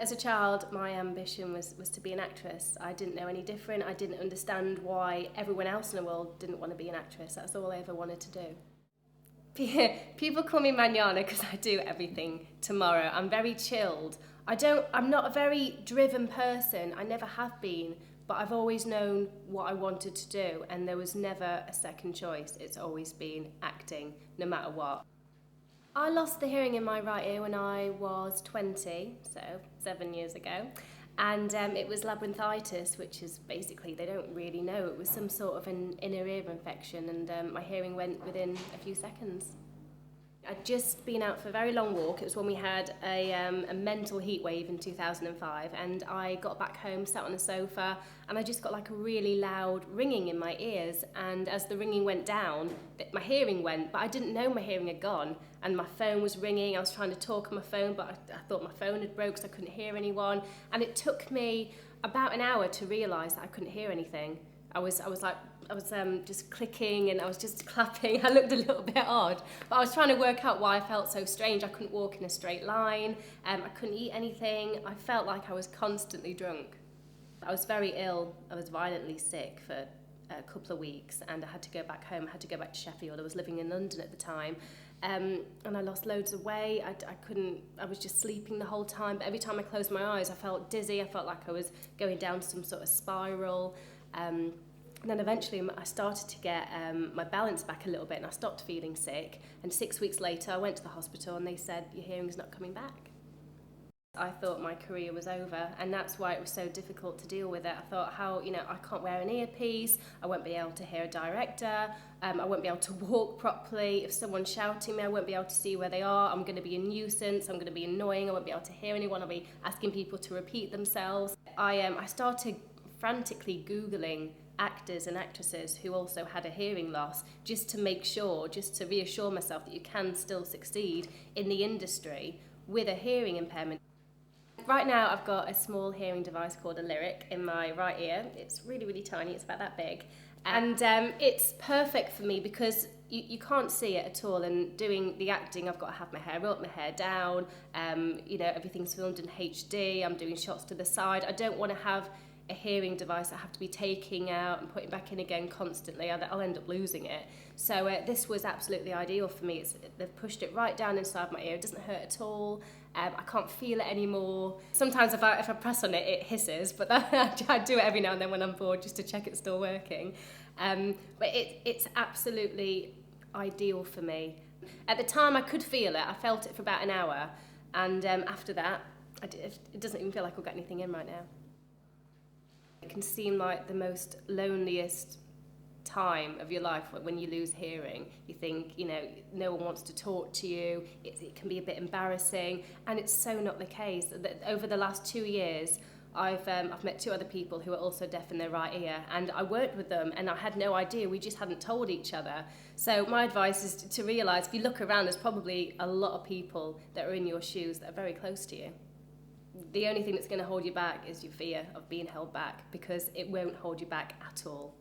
As a child, my ambition was to be an actress. I didn't know any different. I didn't understand why everyone else in the world didn't want to be an actress. That's all I ever wanted to do. People call me Manana because I do everything tomorrow. I'm very chilled. I'm not a very driven person. I never have been, but I've always known what I wanted to do, and there was never a second choice. It's always been acting, no matter what. I lost the hearing in my right ear when I was 20, so 7 years ago, and it was labyrinthitis, which is basically, they don't really know, it was some sort of an inner ear infection, and my hearing went within a few seconds. I'd just been out for a very long walk. It was when we had a mental heat wave in 2005, and I got back home, sat on the sofa, and I just got like a really loud ringing in my ears, and as the ringing went down, my hearing went, but I didn't know my hearing had gone, and my phone was ringing. I was trying to talk on my phone, but I thought my phone had broke, so I couldn't hear anyone, and it took me about an hour to realise that I couldn't hear anything. I was just clicking and I was just clapping. I looked a little bit odd, but I was trying to work out why I felt so strange. I couldn't walk in a straight line. I couldn't eat anything. I felt like I was constantly drunk. I was very ill. I was violently sick for a couple of weeks, and I had to go back home. I had to go back to Sheffield. I was living in London at the time. And I lost loads of weight. I was just sleeping the whole time. But every time I closed my eyes, I felt dizzy. I felt like I was going down some sort of spiral. And then eventually I started to get my balance back a little bit, and I stopped feeling sick. And 6 weeks later, I went to the hospital and they said, your hearing's not coming back. I thought my career was over, and that's why it was so difficult to deal with it. I thought, I can't wear an earpiece, I won't be able to hear a director, I won't be able to walk properly. If someone's shouting me, I won't be able to see where they are. I'm going to be a nuisance, I'm going to be annoying, I won't be able to hear anyone, I'll be asking people to repeat themselves. I started frantically Googling actors and actresses who also had a hearing loss, just to reassure myself that you can still succeed in the industry with a hearing impairment. Right now I've got a small hearing device called a Lyric in my right ear. It's really, really tiny, it's about that big. And it's perfect for me because you can't see it at all, and doing the acting I've got to have my hair up, my hair down, everything's filmed in HD, I'm doing shots to the side. I don't want to have a hearing device I have to be taking out and putting back in again constantly. I'll end up losing it. So this was absolutely ideal for me. They've pushed it right down inside my ear. It doesn't hurt at all. I can't feel it anymore. Sometimes if I press on it, it hisses, but I do it every now and then when I'm bored just to check it's still working. But it's absolutely ideal for me. At the time I could feel it. I felt it for about an hour, and after that, it doesn't even feel like I'll get anything in right now. It can seem like the most loneliest time of your life when you lose hearing. You think, no one wants to talk to you. It can be a bit embarrassing, and it's so not the case. Over the last 2 years, I've met 2 other people who are also deaf in their right ear, and I worked with them, and I had no idea. We just hadn't told each other. So my advice is to realise, if you look around, there's probably a lot of people that are in your shoes that are very close to you. The only thing that's going to hold you back is your fear of being held back, because it won't hold you back at all.